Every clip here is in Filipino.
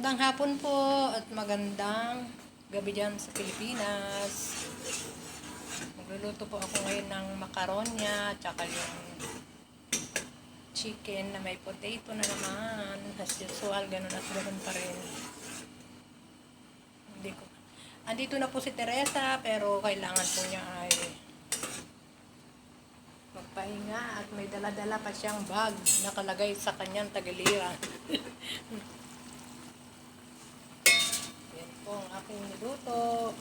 Magandang hapon po at magandang gabi dyan sa Pilipinas. Magluluto po ako ngayon ng makaronya tsaka yung chicken na may potato na naman. As usual, ganun at ganun pa rin. Andito na po si Teresa pero kailangan po niya ay magpahinga at may dala-dala pa siyang bag nakalagay sa kanyang tagiliran. Yan po ang aking niluto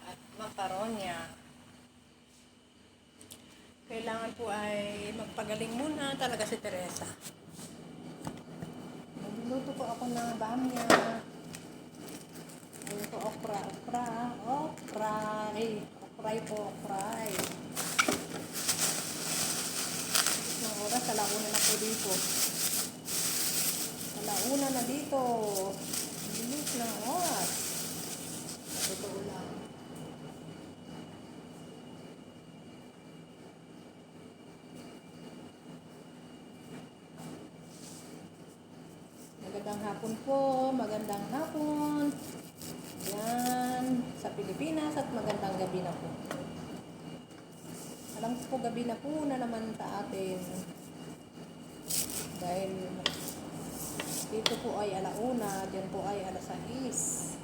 at makaronya. Kailangan po ay magpagaling muna talaga si Teresa. Nagluluto po ako ng bamya. Ayun po, okra. Okray. Ng oras, alauna na po dito. Alauna na dito. Bilis ng oras. Totoo lang. Magandang hapon po. Magandang hapon. Yan. Sa Pilipinas at magandang gabi na po. Alam ko po gabi na po na naman sa atin. Dahil dito po ay alauna, dyan po ay alas 6.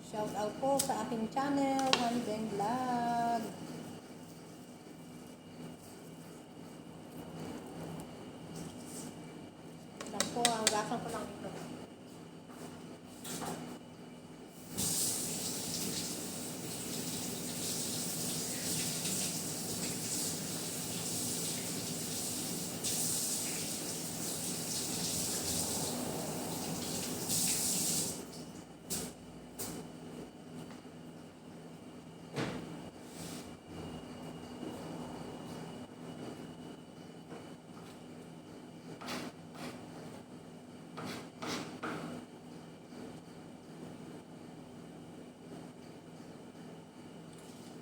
Shout out po sa aking channel, Hanibeng Vlog. Lang po, ang gasang ko lang ito.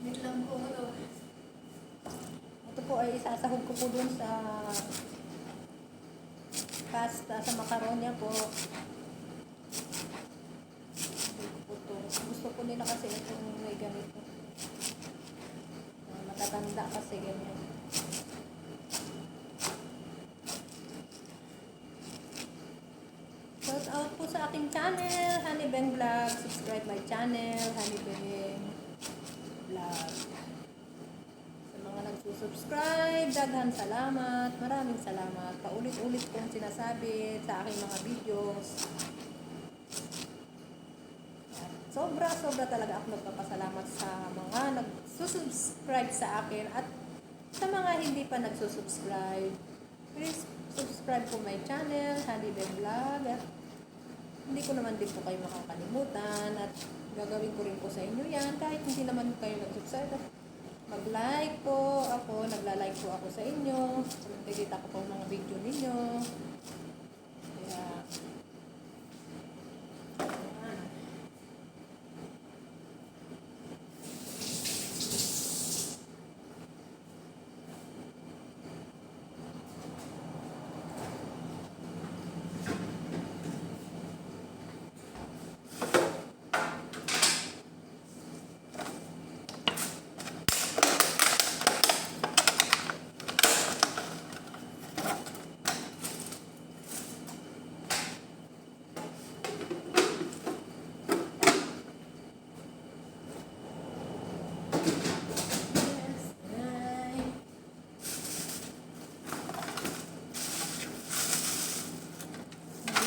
Wait lang po ito. Ito po ay isasahog ko po dun sa pasta, sa makaronya po. Gusto ko nila kasi itong may ganito. Matatanda kasi ganyan. Shout out po sa aking channel, Hanibeng Vlog. Subscribe my channel, Hanibeng Vlog. Sa mga nagsusubscribe, daghan salamat. Maraming salamat. Paulit-ulit kong sinasabi sa aking mga videos. Sobra talaga ako nagpapasalamat sa mga nagsusubscribe sa akin at sa mga hindi pa nagsusubscribe. Please subscribe po my channel, Hanibeng Vlog. Hindi ko naman din po kayo makakalimutan at gagawin ko rin po sa inyo yan kahit hindi naman kayo nag-subscribe. Mag-like po ako, nagla-like po ako sa inyo. Nakikita ko po mga video ninyo. Kaya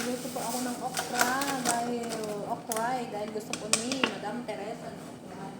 nagluto po ako ng okray dahil gusto ko ni Madam Teresa ng okray.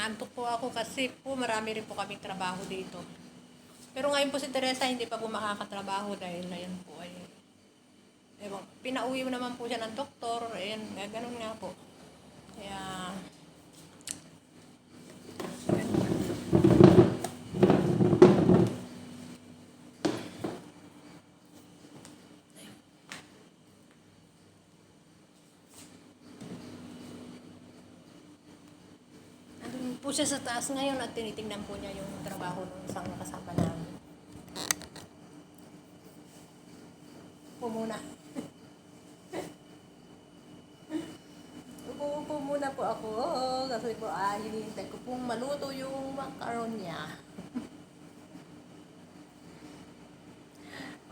inaantok po ako kasi po marami rin po kaming trabaho dito. Pero ngayon po si Teresa hindi pa po makakatrabaho dahil na yan po ay ewan, pinauwi naman po siya ng doktor, ayan, ganun nga po. Kaya andun po siya sa taas ngayon at tinitingnan po niya yung trabaho ng isang kasama namin. Po muna. Upo muna po ako kasi po hinihintay ko pong maluto yung macaron niya.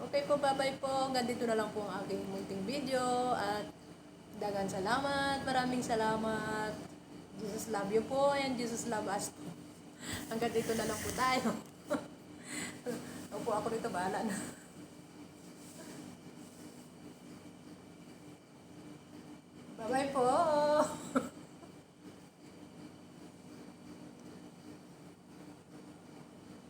Okay po, bye-bye po. Hanggang dito na lang po ang aking munting video at dagan salamat. Maraming salamat. Jesus love you po and Jesus love us po. Hanggang dito na lang po tayo. Upo ako dito, bahala na. Bye-bye po.